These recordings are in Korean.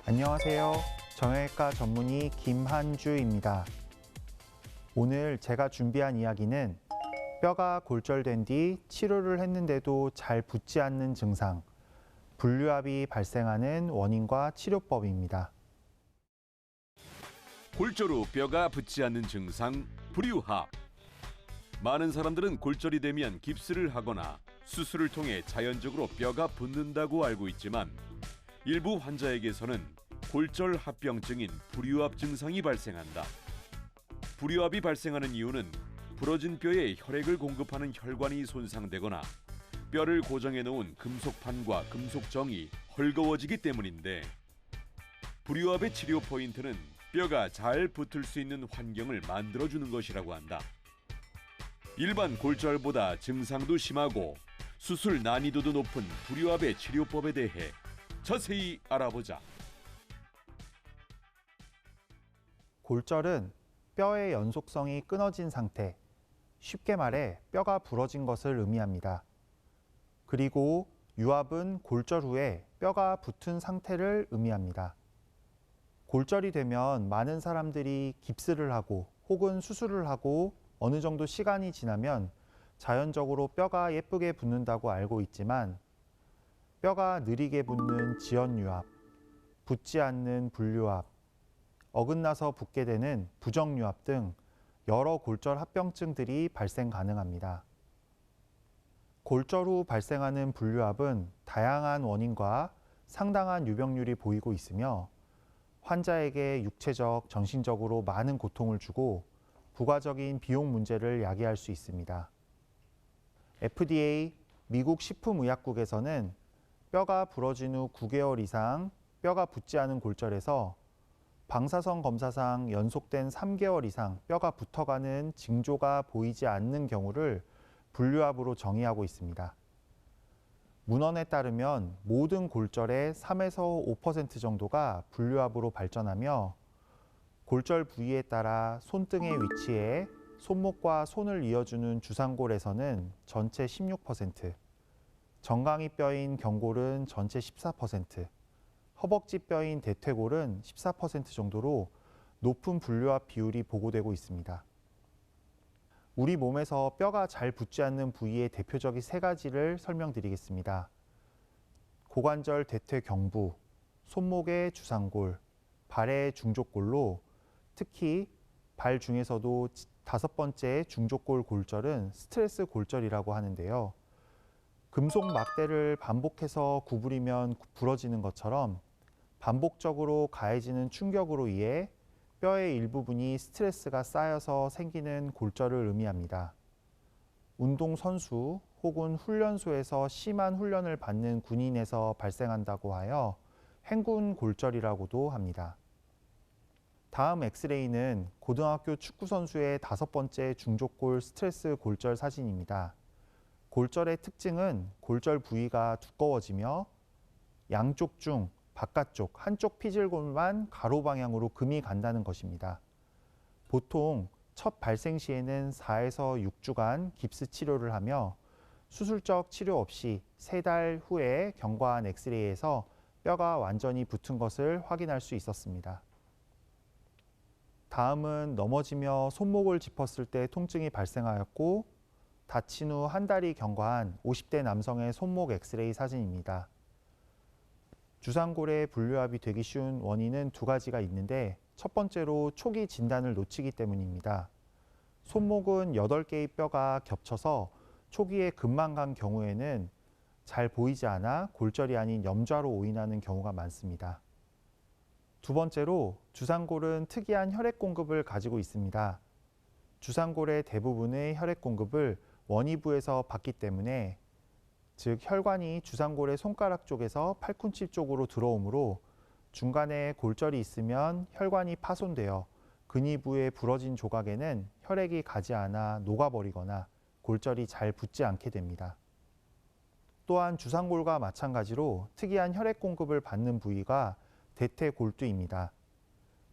안녕하세요. 정형외과 전문의 김한주입니다. 오늘 제가 준비한 이야기는 뼈가 골절된 뒤 치료를 했는데도 잘 붙지 않는 증상, 분류압이 발생하는 원인과 치료법입니다. 골절 후 뼈가 붙지 않는 증상, 불유합. 많은 사람들은 골절이 되면 깁스를 하거나 수술을 통해 자연적으로 뼈가 붙는다고 알고 있지만 일부 환자에게서는 골절 합병증인 불유합 증상이 발생한다. 불유합이 발생하는 이유는 부러진 뼈에 혈액을 공급하는 혈관이 손상되거나 뼈를 고정해 놓은 금속판과 금속정이 헐거워지기 때문인데, 불유합의 치료 포인트는 뼈가 잘 붙을 수 있는 환경을 만들어주는 것이라고 한다. 일반 골절보다 증상도 심하고 수술 난이도도 높은 불유합의 치료법에 대해 자세히 알아보자. 골절은 뼈의 연속성이 끊어진 상태, 쉽게 말해 뼈가 부러진 것을 의미합니다. 그리고 유합은 골절 후에 뼈가 붙은 상태를 의미합니다. 골절이 되면 많은 사람들이 깁스를 하고 혹은 수술을 하고 어느 정도 시간이 지나면 자연적으로 뼈가 예쁘게 붙는다고 알고 있지만, 뼈가 느리게 붙는 지연유합, 붙지 않는 분류합, 어긋나서 붙게 되는 부정유합 등 여러 골절 합병증들이 발생 가능합니다. 골절 후 발생하는 분류합은 다양한 원인과 상당한 유병률이 보이고 있으며 환자에게 육체적, 정신적으로 많은 고통을 주고 부가적인 비용 문제를 야기할 수 있습니다. FDA, 미국 식품의약국에서는 뼈가 부러진 후 9개월 이상 뼈가 붙지 않은 골절에서 방사선 검사상 연속된 3개월 이상 뼈가 붙어가는 징조가 보이지 않는 경우를 분류합으로 정의하고 있습니다. 문헌에 따르면 모든 골절의 3에서 5% 정도가 분류합으로 발전하며, 골절 부위에 따라 손등의 위치에 손목과 손을 이어주는 주상골에서는 전체 16%, 정강이 뼈인 경골은 전체 14%, 허벅지 뼈인 대퇴골은 14% 정도로 높은 분류합 비율이 보고되고 있습니다. 우리 몸에서 뼈가 잘 붙지 않는 부위의 대표적인 세 가지를 설명드리겠습니다. 고관절 대퇴경부, 손목의 주상골, 발의 중족골로, 특히 발 중에서도 5번째 중족골 골절은 스트레스 골절이라고 하는데요. 금속 막대를 반복해서 구부리면 부러지는 것처럼 반복적으로 가해지는 충격으로 인해 뼈의 일부분이 스트레스가 쌓여서 생기는 골절을 의미합니다. 운동선수 혹은 훈련소에서 심한 훈련을 받는 군인에서 발생한다고 하여 행군 골절이라고도 합니다. 다음 엑스레이는 고등학교 축구선수의 5번째 중족골 스트레스 골절 사진입니다. 골절의 특징은 골절 부위가 두꺼워지며 양쪽 중 바깥쪽 한쪽 피질골만 가로 방향으로 금이 간다는 것입니다. 보통 첫 발생 시에는 4에서 6주간 깁스 치료를 하며 수술적 치료 없이 3달 후에 경과한 엑스레이에서 뼈가 완전히 붙은 것을 확인할 수 있었습니다. 다음은 넘어지며 손목을 짚었을 때 통증이 발생하였고 다친 후 한 달이 경과한 50대 남성의 손목 엑스레이 사진입니다. 주상골의 분류합이 되기 쉬운 원인은 2가지가 있는데, 첫 번째로 초기 진단을 놓치기 때문입니다. 손목은 8개의 뼈가 겹쳐서 초기에 금만 간 경우에는 잘 보이지 않아 골절이 아닌 염좌로 오인하는 경우가 많습니다. 두 번째로 주상골은 특이한 혈액 공급을 가지고 있습니다. 주상골의 대부분의 혈액 공급을 원위부에서 받기 때문에, 즉 혈관이 주상골의 손가락 쪽에서 팔꿈치 쪽으로 들어오므로 중간에 골절이 있으면 혈관이 파손되어 근위부의 부러진 조각에는 혈액이 가지 않아 녹아버리거나 골절이 잘 붙지 않게 됩니다. 또한 주상골과 마찬가지로 특이한 혈액 공급을 받는 부위가 대퇴골두입니다.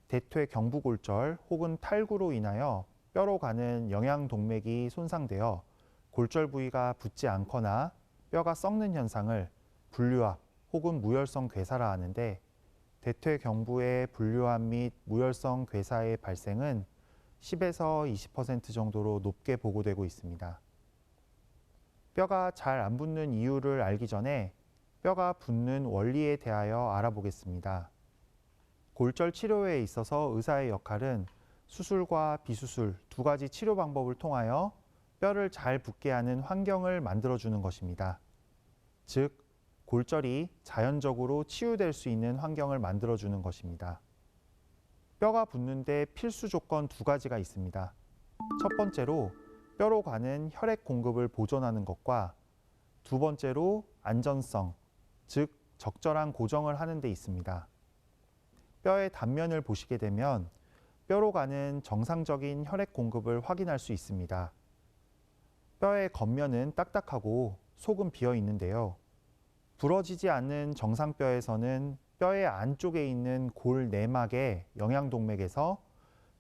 대퇴경부골절 혹은 탈구로 인하여 뼈로 가는 영양동맥이 손상되어 골절 부위가 붙지 않거나 뼈가 썩는 현상을 분류합 혹은 무혈성 괴사라 하는데, 대퇴경부의 불류함 및 무혈성 괴사의 발생은 10에서 20% 정도로 높게 보고되고 있습니다. 뼈가 잘 안 붙는 이유를 알기 전에 뼈가 붙는 원리에 대하여 알아보겠습니다. 골절 치료에 있어서 의사의 역할은 수술과 비수술 두 가지 치료 방법을 통하여 뼈를 잘 붙게 하는 환경을 만들어주는 것입니다. 즉, 골절이 자연적으로 치유될 수 있는 환경을 만들어주는 것입니다. 뼈가 붙는데 필수 조건 두 가지가 있습니다. 첫 번째로 뼈로 가는 혈액 공급을 보존하는 것과 두 번째로 안전성, 즉 적절한 고정을 하는 데 있습니다. 뼈의 단면을 보시게 되면 뼈로 가는 정상적인 혈액 공급을 확인할 수 있습니다. 뼈의 겉면은 딱딱하고 속은 비어 있는데요. 부러지지 않는 정상뼈에서는 뼈의 안쪽에 있는 골 내막의 영양동맥에서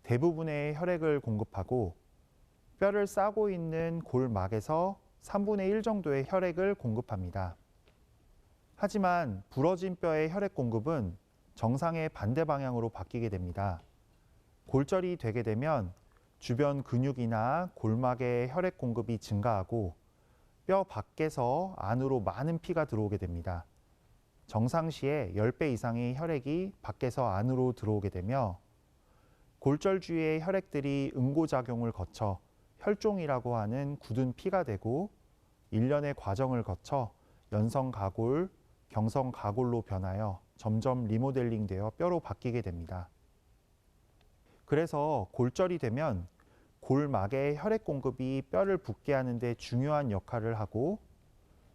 대부분의 혈액을 공급하고 뼈를 싸고 있는 골막에서 3분의 1 정도의 혈액을 공급합니다. 하지만 부러진 뼈의 혈액 공급은 정상의 반대 방향으로 바뀌게 됩니다. 골절이 되게 되면 주변 근육이나 골막의 혈액 공급이 증가하고 뼈 밖에서 안으로 많은 피가 들어오게 됩니다. 정상시에 10배 이상의 혈액이 밖에서 안으로 들어오게 되며 골절 주위의 혈액들이 응고작용을 거쳐 혈종이라고 하는 굳은 피가 되고 일련의 과정을 거쳐 연성가골, 경성가골로 변하여 점점 리모델링되어 뼈로 바뀌게 됩니다. 그래서 골절이 되면 골막의 혈액 공급이 뼈를 붙게 하는 데 중요한 역할을 하고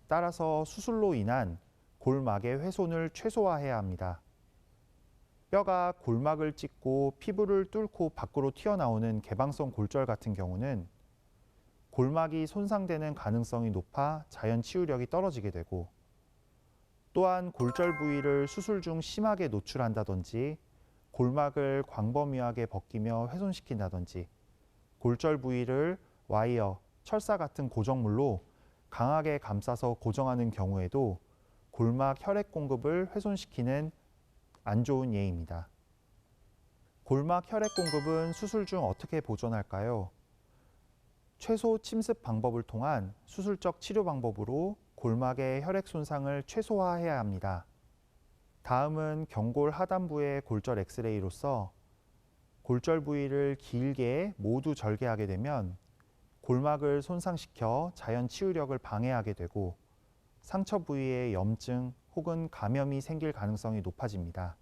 따라서 수술로 인한 골막의 훼손을 최소화해야 합니다. 뼈가 골막을 찢고 피부를 뚫고 밖으로 튀어나오는 개방성 골절 같은 경우는 골막이 손상되는 가능성이 높아 자연 치유력이 떨어지게 되고 또한 골절 부위를 수술 중 심하게 노출한다든지 골막을 광범위하게 벗기며 훼손시킨다든지 골절 부위를 와이어, 철사 같은 고정물로 강하게 감싸서 고정하는 경우에도 골막 혈액 공급을 훼손시키는 안 좋은 예입니다. 골막 혈액 공급은 수술 중 어떻게 보존할까요? 최소 침습 방법을 통한 수술적 치료 방법으로 골막의 혈액 손상을 최소화해야 합니다. 다음은 경골 하단부의 골절 엑스레이로서 골절 부위를 길게 모두 절개하게 되면 골막을 손상시켜 자연 치유력을 방해하게 되고 상처 부위에 염증 혹은 감염이 생길 가능성이 높아집니다.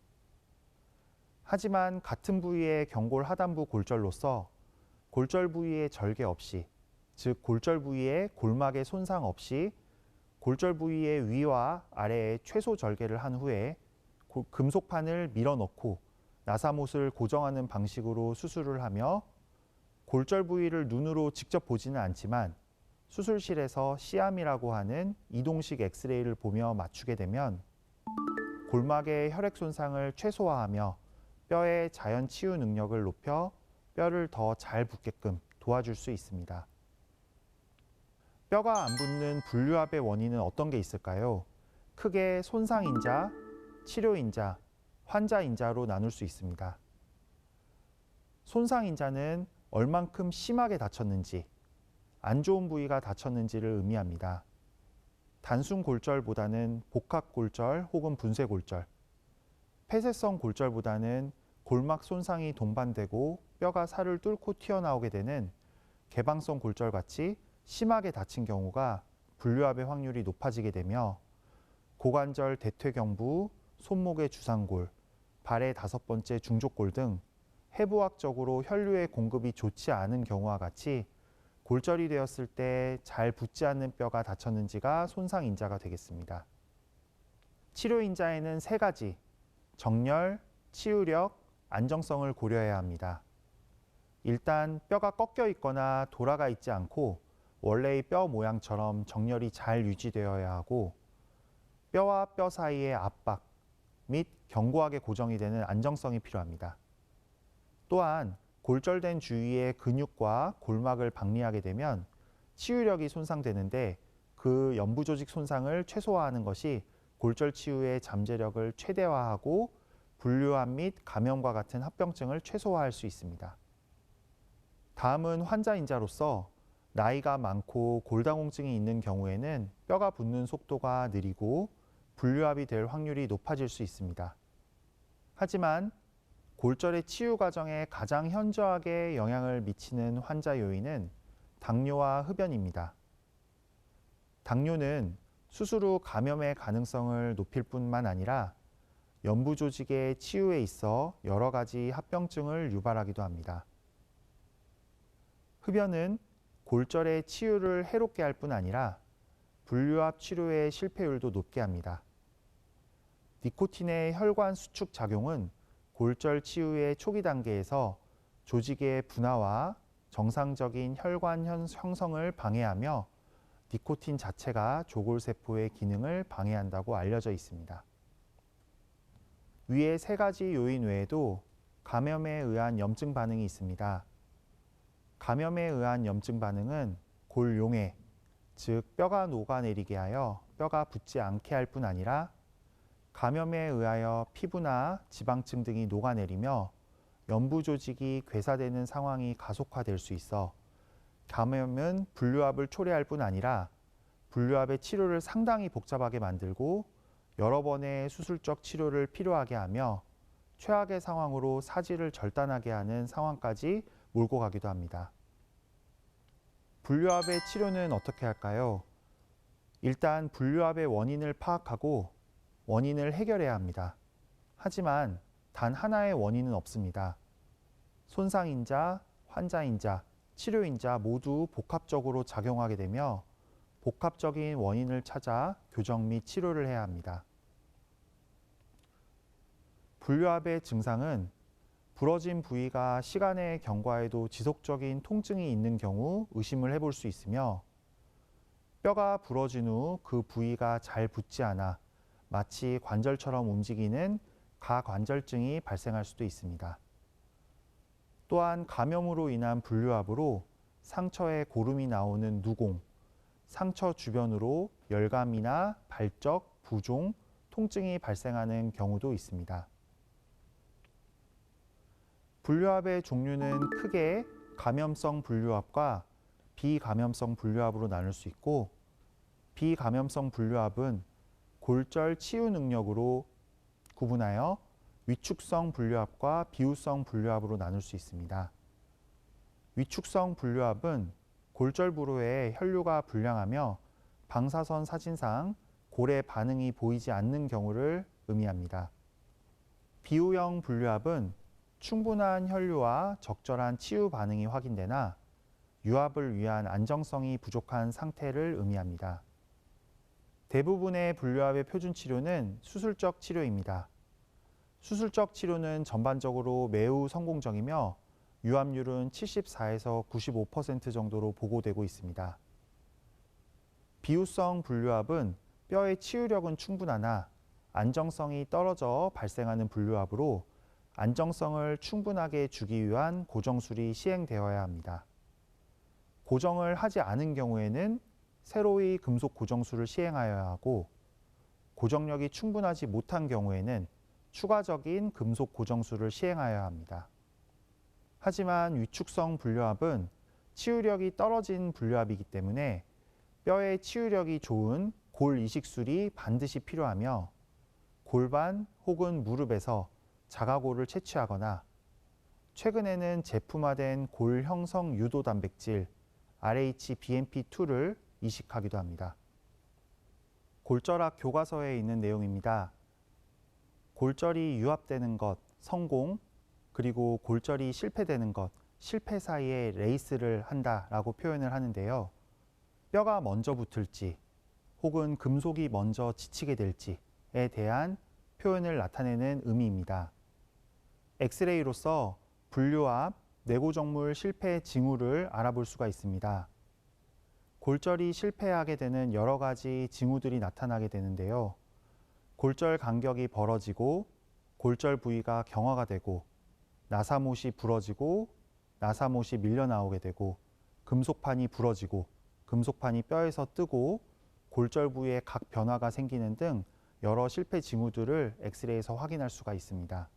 하지만 같은 부위의 경골 하단부 골절로서 골절 부위의 절개 없이, 즉 골절 부위의 골막의 손상 없이 골절 부위의 위와 아래에 최소 절개를 한 후에 금속판을 밀어넣고 나사못을 고정하는 방식으로 수술을 하며 골절 부위를 눈으로 직접 보지는 않지만 수술실에서 시암이라고 하는 이동식 엑스레이를 보며 맞추게 되면 골막의 혈액 손상을 최소화하며 뼈의 자연 치유 능력을 높여 뼈를 더 잘 붙게끔 도와줄 수 있습니다. 뼈가 안 붙는 불류압의 원인은 어떤 게 있을까요? 크게 손상인자, 치료인자, 환자인자로 나눌 수 있습니다. 손상인자는 얼만큼 심하게 다쳤는지, 안 좋은 부위가 다쳤는지를 의미합니다. 단순 골절보다는 복합 골절 혹은 분쇄 골절, 폐쇄성 골절보다는 골막 손상이 동반되고 뼈가 살을 뚫고 튀어나오게 되는 개방성 골절같이 심하게 다친 경우가 불류압의 확률이 높아지게 되며 고관절 대퇴경부, 손목의 주상골, 발의 5번째 중족골 등 해부학적으로 혈류의 공급이 좋지 않은 경우와 같이 골절이 되었을 때 잘 붙지 않는 뼈가 다쳤는지가 손상인자가 되겠습니다. 치료인자에는 3가지, 정렬, 치유력, 안정성을 고려해야 합니다. 일단 뼈가 꺾여 있거나 돌아가 있지 않고 원래의 뼈 모양처럼 정렬이 잘 유지되어야 하고 뼈와 뼈 사이의 압박 및 견고하게 고정이 되는 안정성이 필요합니다. 또한 골절된 주위의 근육과 골막을 박리하게 되면 치유력이 손상되는데 그 연부 조직 손상을 최소화하는 것이 골절 치유의 잠재력을 최대화하고 분류암 및 감염과 같은 합병증을 최소화할 수 있습니다. 다음은 환자인자로서 나이가 많고 골다공증이 있는 경우에는 뼈가 붓는 속도가 느리고 분류압이 될 확률이 높아질 수 있습니다. 하지만 골절의 치유 과정에 가장 현저하게 영향을 미치는 환자 요인은 당뇨와 흡연입니다. 당뇨는 수술 후 감염의 가능성을 높일 뿐만 아니라 연부 조직의 치유에 있어 여러 가지 합병증을 유발하기도 합니다. 흡연은 골절의 치유를 해롭게 할 뿐 아니라 분류압 치료의 실패율도 높게 합니다. 니코틴의 혈관 수축 작용은 골절 치유의 초기 단계에서 조직의 분화와 정상적인 혈관 형성을 방해하며 니코틴 자체가 조골세포의 기능을 방해한다고 알려져 있습니다. 위의 세 가지 요인 외에도 감염에 의한 염증 반응이 있습니다. 감염에 의한 염증 반응은 골용해, 즉 뼈가 녹아내리게 하여 뼈가 붙지 않게 할 뿐 아니라 감염에 의하여 피부나 지방층 등이 녹아내리며 연부 조직이 괴사되는 상황이 가속화될 수 있어 감염은 분류압을 초래할 뿐 아니라 분류압의 치료를 상당히 복잡하게 만들고 여러 번의 수술적 치료를 필요하게 하며 최악의 상황으로 사지를 절단하게 하는 상황까지 몰고 가기도 합니다. 분류압의 치료는 어떻게 할까요? 일단 분류압의 원인을 파악하고 원인을 해결해야 합니다. 하지만 단 하나의 원인은 없습니다. 손상인자, 환자인자, 치료인자 모두 복합적으로 작용하게 되며 복합적인 원인을 찾아 교정 및 치료를 해야 합니다. 분류압의 증상은 부러진 부위가 시간의 경과에도 지속적인 통증이 있는 경우 의심을 해볼 수 있으며 뼈가 부러진 후 그 부위가 잘 붙지 않아 마치 관절처럼 움직이는 가관절증이 발생할 수도 있습니다. 또한 감염으로 인한 분류압으로 상처에 고름이 나오는 누공, 상처 주변으로 열감이나 발적, 부종, 통증이 발생하는 경우도 있습니다. 분류압의 종류는 크게 감염성 분류압과 비감염성 분류압으로 나눌 수 있고 비감염성 분류압은 골절 치유 능력으로 구분하여 위축성 분류압과 비후성 분류압으로 나눌 수 있습니다. 위축성 분류압은 골절부로에 혈류가 불량하며 방사선 사진상 골의 반응이 보이지 않는 경우를 의미합니다. 비후형 분류압은 충분한 혈류와 적절한 치유 반응이 확인되나 유압을 위한 안정성이 부족한 상태를 의미합니다. 대부분의 분류압의 표준 치료는 수술적 치료입니다. 수술적 치료는 전반적으로 매우 성공적이며 유압률은 74에서 95% 정도로 보고되고 있습니다. 비후성 분류압은 뼈의 치유력은 충분하나 안정성이 떨어져 발생하는 분류압으로 안정성을 충분하게 주기 위한 고정술이 시행되어야 합니다. 고정을 하지 않은 경우에는 새로이 금속 고정술을 시행하여야 하고 고정력이 충분하지 못한 경우에는 추가적인 금속 고정술을 시행하여야 합니다. 하지만 위축성 분류압은 치유력이 떨어진 분류압이기 때문에 뼈의 치유력이 좋은 골 이식술이 반드시 필요하며 골반 혹은 무릎에서 자가골을 채취하거나 최근에는 제품화된 골 형성 유도 단백질 RhBMP2를 이식하기도 합니다. 골절학 교과서에 있는 내용입니다. 골절이 유압되는 것, 성공, 그리고 골절이 실패되는 것, 실패 사이에 레이스를 한다라고 표현을 하는데요. 뼈가 먼저 붙을지 혹은 금속이 먼저 지치게 될지에 대한 표현을 나타내는 의미입니다. 엑스레이로서 분류압, 뇌고정물 실패 징후를 알아볼 수가 있습니다. 골절이 실패하게 되는 여러 가지 징후들이 나타나게 되는데요. 골절 간격이 벌어지고 골절 부위가 경화가 되고 나사못이 부러지고 나사못이 밀려나오게 되고 금속판이 부러지고 금속판이 뼈에서 뜨고 골절 부위에 각 변화가 생기는 등 여러 실패 징후들을 엑스레이에서 확인할 수가 있습니다.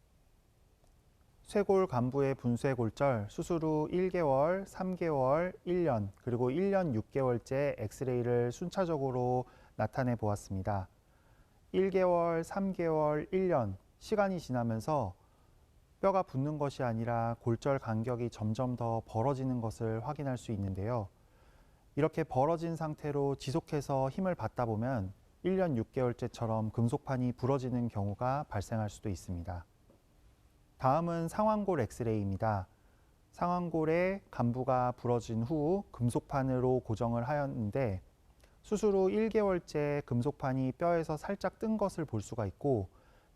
쇄골 간부의 분쇄골절 수술 후 1개월, 3개월, 1년, 그리고 1년 6개월째 엑스레이를 순차적으로 나타내 보았습니다. 1개월, 3개월, 1년 시간이 지나면서 뼈가 붙는 것이 아니라 골절 간격이 점점 더 벌어지는 것을 확인할 수 있는데요. 이렇게 벌어진 상태로 지속해서 힘을 받다 보면 1년 6개월째처럼 금속판이 부러지는 경우가 발생할 수도 있습니다. 다음은 상완골 엑스레이입니다. 상완골의 간부가 부러진 후 금속판으로 고정을 하였는데 수술 후 1개월째 금속판이 뼈에서 살짝 뜬 것을 볼 수가 있고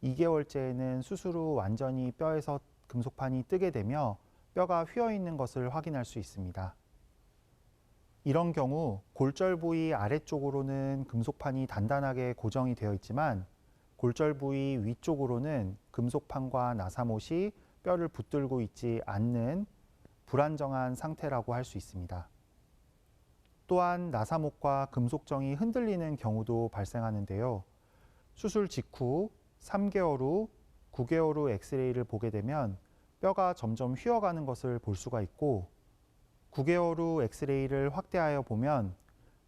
2개월째에는 수술 후 완전히 뼈에서 금속판이 뜨게 되며 뼈가 휘어 있는 것을 확인할 수 있습니다. 이런 경우 골절 부위 아래쪽으로는 금속판이 단단하게 고정이 되어 있지만 골절 부위 위쪽으로는 금속판과 나사못이 뼈를 붙들고 있지 않는 불안정한 상태라고 할 수 있습니다. 또한 나사못과 금속정이 흔들리는 경우도 발생하는데요. 수술 직후 3개월 후, 9개월 후 엑스레이를 보게 되면 뼈가 점점 휘어가는 것을 볼 수가 있고 9개월 후 엑스레이를 확대하여 보면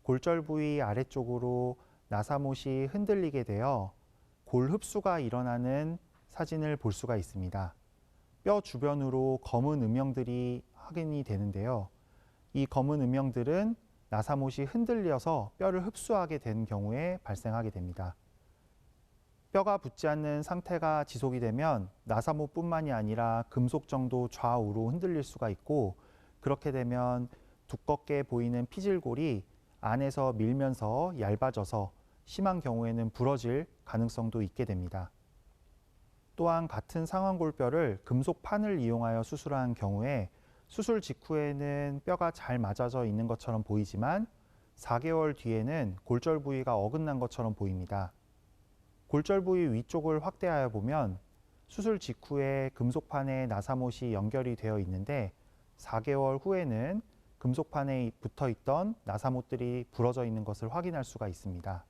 골절 부위 아래쪽으로 나사못이 흔들리게 되어 골 흡수가 일어나는 사진을 볼 수가 있습니다. 뼈 주변으로 검은 음영들이 확인이 되는데요. 이 검은 음영들은 나사못이 흔들려서 뼈를 흡수하게 된 경우에 발생하게 됩니다. 뼈가 붙지 않는 상태가 지속이 되면 나사못뿐만이 아니라 금속정도 좌우로 흔들릴 수가 있고 그렇게 되면 두껍게 보이는 피질골이 안에서 밀면서 얇아져서 심한 경우에는 부러질 가능성도 있게 됩니다. 또한 같은 상완골뼈를 금속판을 이용하여 수술한 경우에 수술 직후에는 뼈가 잘 맞아져 있는 것처럼 보이지만 4개월 뒤에는 골절 부위가 어긋난 것처럼 보입니다. 골절 부위 위쪽을 확대하여 보면 수술 직후에 금속판에 나사못이 연결이 되어 있는데 4개월 후에는 금속판에 붙어 있던 나사못들이 부러져 있는 것을 확인할 수가 있습니다.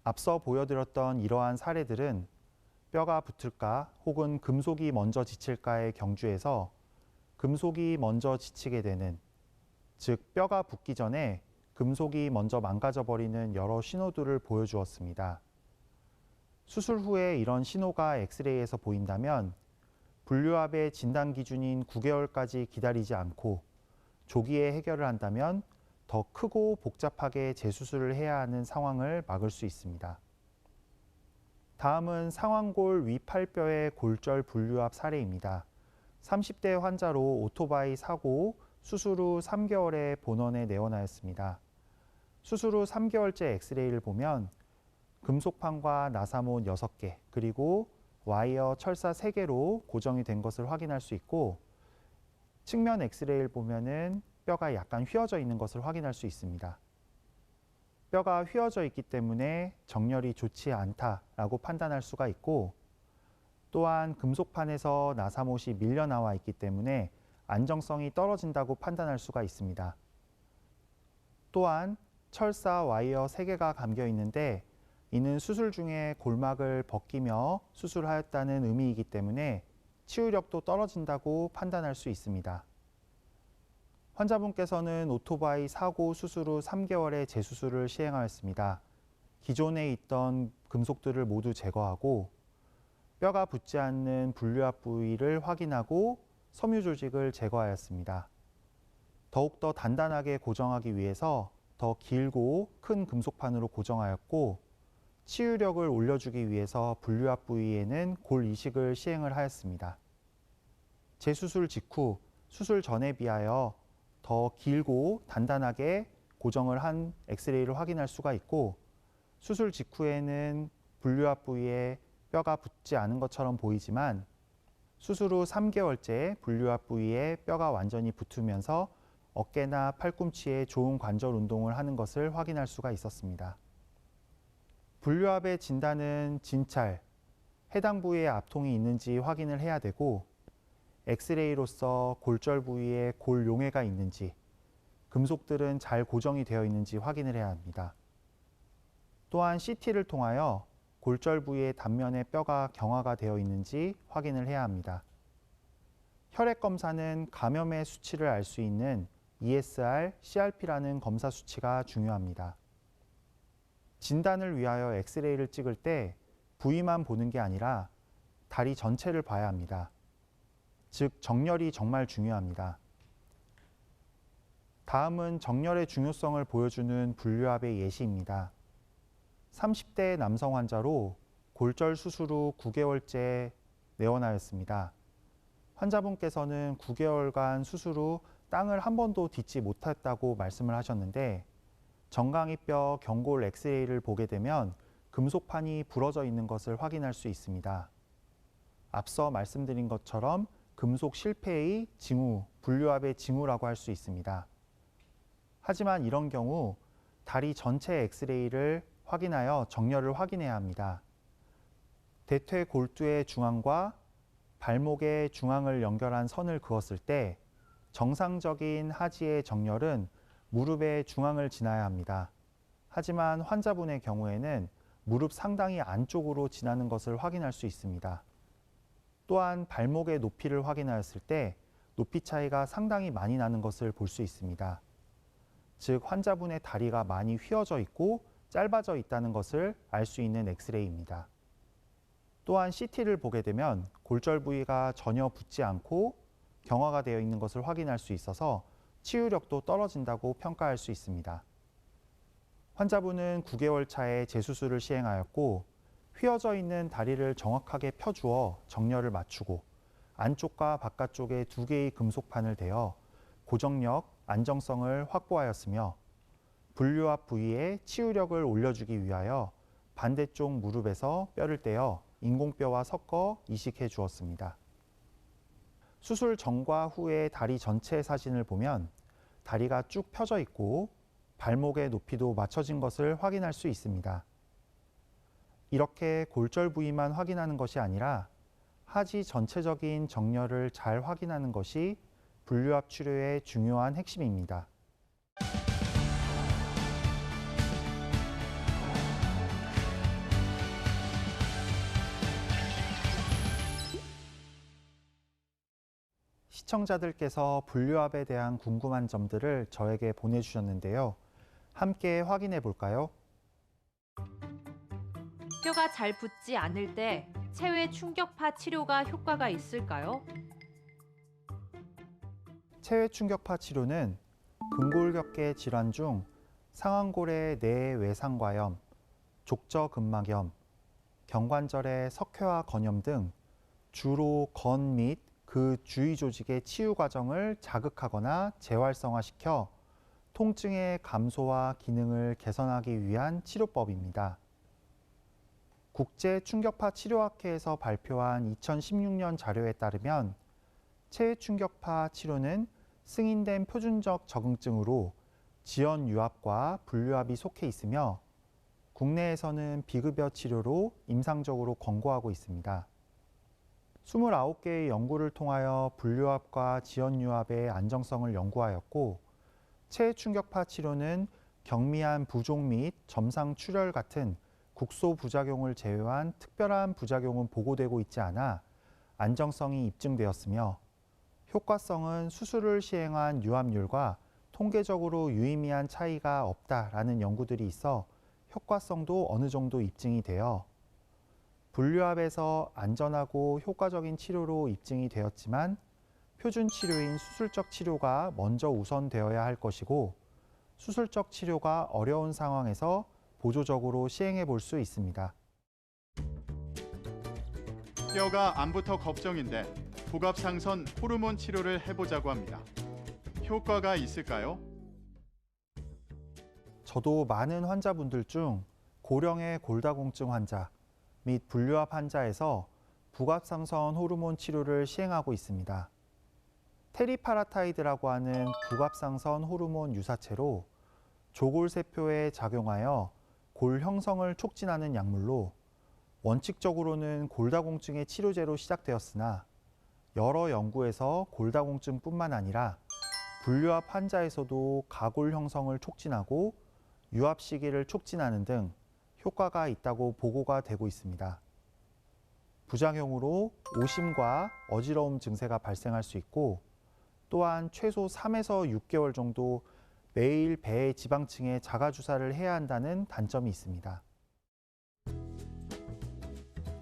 앞서 보여드렸던 이러한 사례들은 뼈가 붙을까 혹은 금속이 먼저 지칠까의 경주에서 금속이 먼저 지치게 되는, 즉 뼈가 붙기 전에 금속이 먼저 망가져 버리는 여러 신호들을 보여주었습니다. 수술 후에 이런 신호가 엑스레이에서 보인다면 분류압의 진단 기준인 9개월까지 기다리지 않고 조기에 해결을 한다면 더 크고 복잡하게 재수술을 해야 하는 상황을 막을 수 있습니다. 다음은 상완골 위팔뼈의 골절 분류압 사례입니다. 30대 환자로 오토바이 사고 수술 후 3개월에 본원에 내원하였습니다. 수술 후 3개월째 엑스레이를 보면 금속판과 나사못 6개, 그리고 와이어 철사 3개로 고정이 된 것을 확인할 수 있고 측면 엑스레이를 보면은 뼈가 약간 휘어져 있는 것을 확인할 수 있습니다. 뼈가 휘어져 있기 때문에 정렬이 좋지 않다라고 판단할 수가 있고 또한 금속판에서 나사못이 밀려 나와 있기 때문에 안정성이 떨어진다고 판단할 수가 있습니다. 또한 철사 와이어 3개가 감겨 있는데 이는 수술 중에 골막을 벗기며 수술하였다는 의미이기 때문에 치유력도 떨어진다고 판단할 수 있습니다. 환자분께서는 오토바이 사고 수술 후 3개월의 재수술을 시행하였습니다. 기존에 있던 금속들을 모두 제거하고 뼈가 붙지 않는 분류압 부위를 확인하고 섬유 조직을 제거하였습니다. 더욱더 단단하게 고정하기 위해서 더 길고 큰 금속판으로 고정하였고 치유력을 올려주기 위해서 분류압 부위에는 골 이식을 시행을 하였습니다. 재수술 직후 수술 전에 비하여 더 길고 단단하게 고정을 한 엑스레이를 확인할 수가 있고 수술 직후에는 분류압 부위에 뼈가 붙지 않은 것처럼 보이지만 수술 후 3개월째 분류압 부위에 뼈가 완전히 붙으면서 어깨나 팔꿈치에 좋은 관절 운동을 하는 것을 확인할 수가 있었습니다. 분류압의 진단은 진찰, 해당 부위에 압통이 있는지 확인을 해야 되고 엑스레이로서 골절 부위에 골 용해가 있는지, 금속들은 잘 고정이 되어 있는지 확인을 해야 합니다. 또한 CT를 통하여 골절 부위의 단면의 뼈가 경화가 되어 있는지 확인을 해야 합니다. 혈액 검사는 감염의 수치를 알 수 있는 ESR, CRP라는 검사 수치가 중요합니다. 진단을 위하여 엑스레이를 찍을 때 부위만 보는 게 아니라 다리 전체를 봐야 합니다. 즉, 정렬이 정말 중요합니다. 다음은 정렬의 중요성을 보여주는 분류압의 예시입니다. 30대 남성 환자로 골절 수술 후 9개월째 내원하였습니다. 환자분께서는 9개월간 수술 후 땅을 한 번도 딛지 못했다고 말씀을 하셨는데, 정강이뼈 경골 엑스레이를 보게 되면 금속판이 부러져 있는 것을 확인할 수 있습니다. 앞서 말씀드린 것처럼 금속 실패의 징후, 분류압의 징후라고 할 수 있습니다. 하지만 이런 경우 다리 전체 엑스레이를 확인하여 정렬을 확인해야 합니다. 대퇴 골두의 중앙과 발목의 중앙을 연결한 선을 그었을 때 정상적인 하지의 정렬은 무릎의 중앙을 지나야 합니다. 하지만 환자분의 경우에는 무릎 상당히 안쪽으로 지나는 것을 확인할 수 있습니다. 또한 발목의 높이를 확인하였을 때 높이 차이가 상당히 많이 나는 것을 볼 수 있습니다. 즉, 환자분의 다리가 많이 휘어져 있고 짧아져 있다는 것을 알 수 있는 엑스레이입니다. 또한 CT를 보게 되면 골절 부위가 전혀 붓지 않고 경화가 되어 있는 것을 확인할 수 있어서 치유력도 떨어진다고 평가할 수 있습니다. 환자분은 9개월 차에 재수술을 시행하였고, 휘어져 있는 다리를 정확하게 펴주어 정렬을 맞추고 안쪽과 바깥쪽에 2개의 금속판을 대어 고정력, 안정성을 확보하였으며, 분류압 부위에 치유력을 올려주기 위하여 반대쪽 무릎에서 뼈를 떼어 인공뼈와 섞어 이식해 주었습니다. 수술 전과 후의 다리 전체 사진을 보면 다리가 쭉 펴져 있고 발목의 높이도 맞춰진 것을 확인할 수 있습니다. 이렇게 골절 부위만 확인하는 것이 아니라 하지 전체적인 정렬을 잘 확인하는 것이 분류압 치료의 중요한 핵심입니다. 시청자들께서 분류압에 대한 궁금한 점들을 저에게 보내주셨는데요. 함께 확인해 볼까요? 뼈가 잘 붙지 않을 때 체외 충격파 치료가 효과가 있을까요? 체외 충격파 치료는 근골격계 질환 중 상완골의 내외상과염, 족저근막염, 경관절의 석회화 건염 등 주로 건 및 그 주위 조직의 치유 과정을 자극하거나 재활성화시켜 통증의 감소와 기능을 개선하기 위한 치료법입니다. 국제충격파 치료학회에서 발표한 2016년 자료에 따르면 체외 충격파 치료는 승인된 표준적 적응증으로 지연 유압과 분류압이 속해 있으며, 국내에서는 비급여 치료로 임상적으로 권고하고 있습니다. 29개의 연구를 통하여 분류압과 지연 유압의 안정성을 연구하였고, 체외 충격파 치료는 경미한 부종 및 점상 출혈 같은 국소 부작용을 제외한 특별한 부작용은 보고되고 있지 않아 안정성이 입증되었으며, 효과성은 수술을 시행한 유압률과 통계적으로 유의미한 차이가 없다라는 연구들이 있어 효과성도 어느 정도 입증이 되어 분류압에서 안전하고 효과적인 치료로 입증이 되었지만, 표준 치료인 수술적 치료가 먼저 우선되어야 할 것이고, 수술적 치료가 어려운 상황에서 보조적으로 시행해 볼 수 있습니다. 뼈가 안 붙어 걱정인데 복압상선 호르몬 치료를 해보자고 합니다. 효과가 있을까요? 저도 많은 환자분들 중 고령의 골다공증 환자 및 분류압 환자에서 북압상선 호르몬 치료를 시행하고 있습니다. 테리파라타이드라고 하는 북압상선 호르몬 유사체로 조골세포에 작용하여 골 형성을 촉진하는 약물로 원칙적으로는 골다공증의 치료제로 시작되었으나, 여러 연구에서 골다공증뿐만 아니라 분류압 환자에서도 가골 형성을 촉진하고 유압 시기를 촉진하는 등 효과가 있다고 보고가 되고 있습니다. 부작용으로 오심과 어지러움 증세가 발생할 수 있고 또한 최소 3에서 6개월 정도 매일 배 지방층에 자가 주사를 해야 한다는 단점이 있습니다.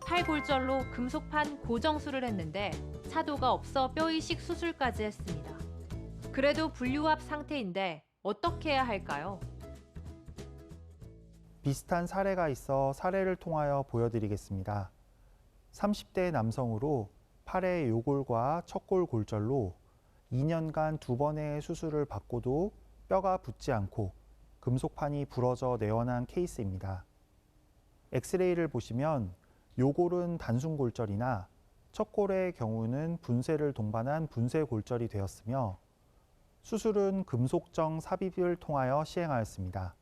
팔골절로 금속판 고정술을 했는데 차도가 없어 뼈이식 수술까지 했습니다. 그래도 분류압 상태인데 어떻게 해야 할까요? 비슷한 사례가 있어 사례를 통하여 보여드리겠습니다. 30대 남성으로 팔의 요골과 척골 골절로 2년간 2번의 수술을 받고도 뼈가 붙지 않고 금속판이 부러져 내원한 케이스입니다. 엑스레이를 보시면 요골은 단순골절이나 척골의 경우는 분쇄를 동반한 분쇄골절이 되었으며 수술은 금속정 삽입을 통하여 시행하였습니다.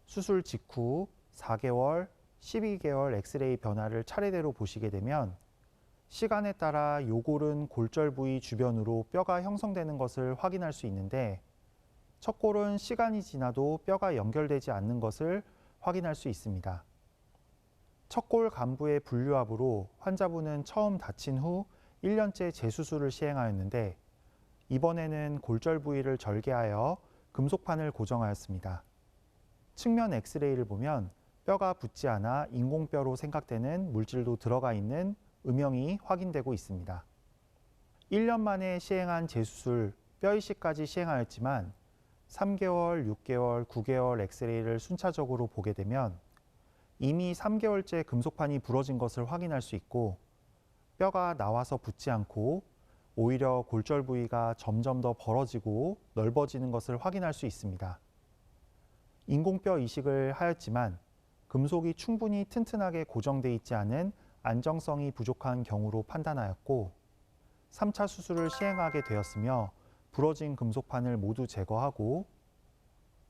수술 직후 4개월, 12개월 엑스레이 변화를 차례대로 보시게 되면 시간에 따라 요골은 골절 부위 주변으로 뼈가 형성되는 것을 확인할 수 있는데 척골은 시간이 지나도 뼈가 연결되지 않는 것을 확인할 수 있습니다. 척골 간부의 분류압으로 환자분은 처음 다친 후 1년째 재수술을 시행하였는데 이번에는 골절 부위를 절개하여 금속판을 고정하였습니다. 측면 엑스레이를 보면 뼈가 붙지 않아 인공뼈로 생각되는 물질도 들어가 있는 음영이 확인되고 있습니다. 1년 만에 시행한 재수술, 뼈이식까지 시행하였지만 3개월, 6개월, 9개월 엑스레이를 순차적으로 보게 되면 이미 3개월째 금속판이 부러진 것을 확인할 수 있고 뼈가 나와서 붙지 않고 오히려 골절 부위가 점점 더 벌어지고 넓어지는 것을 확인할 수 있습니다. 인공뼈 이식을 하였지만 금속이 충분히 튼튼하게 고정돼 있지 않은 안정성이 부족한 경우로 판단하였고 3차 수술을 시행하게 되었으며 부러진 금속판을 모두 제거하고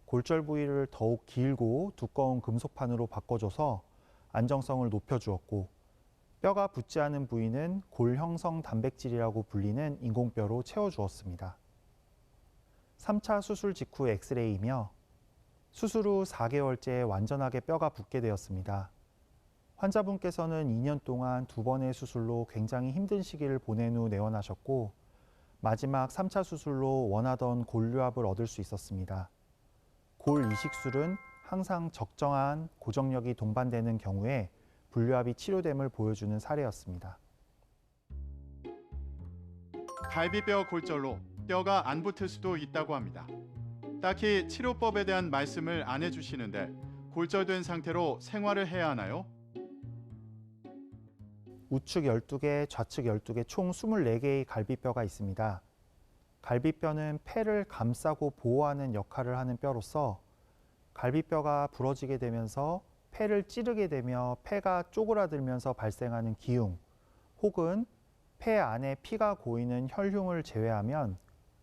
골절 부위를 더욱 길고 두꺼운 금속판으로 바꿔줘서 안정성을 높여주었고 뼈가 붙지 않은 부위는 골형성 단백질이라고 불리는 인공뼈로 채워주었습니다. 3차 수술 직후 엑스레이이며 수술 후 4개월째 완전하게 뼈가 붙게 되었습니다. 환자분께서는 2년 동안 2번의 수술로 굉장히 힘든 시기를 보낸 후 내원하셨고 마지막 3차 수술로 원하던 골류압을 얻을 수 있었습니다. 골 이식술은 항상 적정한 고정력이 동반되는 경우에 분류압이 치료됨을 보여주는 사례였습니다. 갈비뼈 골절로 뼈가 안 붙을 수도 있다고 합니다. 딱히 치료법에 대한 말씀을 안 해주시는데 골절된 상태로 생활을 해야 하나요? 우측 12개, 좌측 12개 총 24개의 갈비뼈가 있습니다. 갈비뼈는 폐를 감싸고 보호하는 역할을 하는 뼈로서 갈비뼈가 부러지게 되면서 폐를 찌르게 되며 폐가 쪼그라들면서 발생하는 기흉 혹은 폐 안에 피가 고이는 혈흉을 제외하면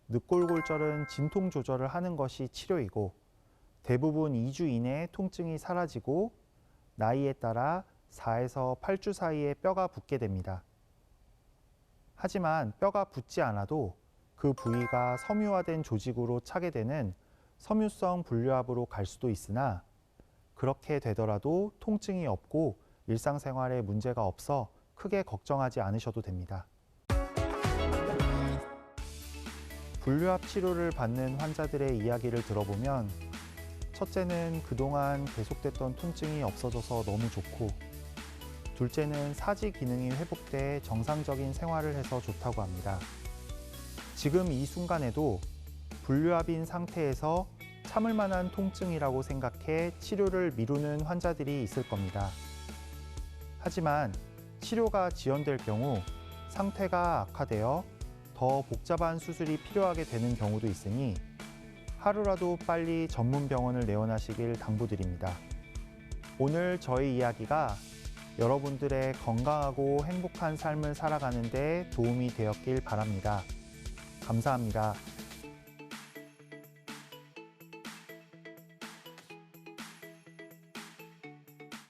늑골골절은 진통 조절을 하는 것이 치료이고 대부분 2주 이내에 통증이 사라지고 나이에 따라 4에서 8주 사이에 뼈가 붙게 됩니다. 하지만 뼈가 붙지 않아도 그 부위가 섬유화된 조직으로 차게 되는 섬유성 분류압으로 갈 수도 있으나 그렇게 되더라도 통증이 없고 일상생활에 문제가 없어 크게 걱정하지 않으셔도 됩니다. 분류압 치료를 받는 환자들의 이야기를 들어보면 첫째는 그동안 계속됐던 통증이 없어져서 너무 좋고 둘째는 사지 기능이 회복돼 정상적인 생활을 해서 좋다고 합니다. 지금 이 순간에도 분류압인 상태에서 참을 만한 통증이라고 생각해 치료를 미루는 환자들이 있을 겁니다. 하지만 치료가 지연될 경우 상태가 악화되어 더 복잡한 수술이 필요하게 되는 경우도 있으니 하루라도 빨리 전문 병원을 내원하시길 당부드립니다. 오늘 저희 이야기가 여러분들의 건강하고 행복한 삶을 살아가는 데 도움이 되었길 바랍니다. 감사합니다.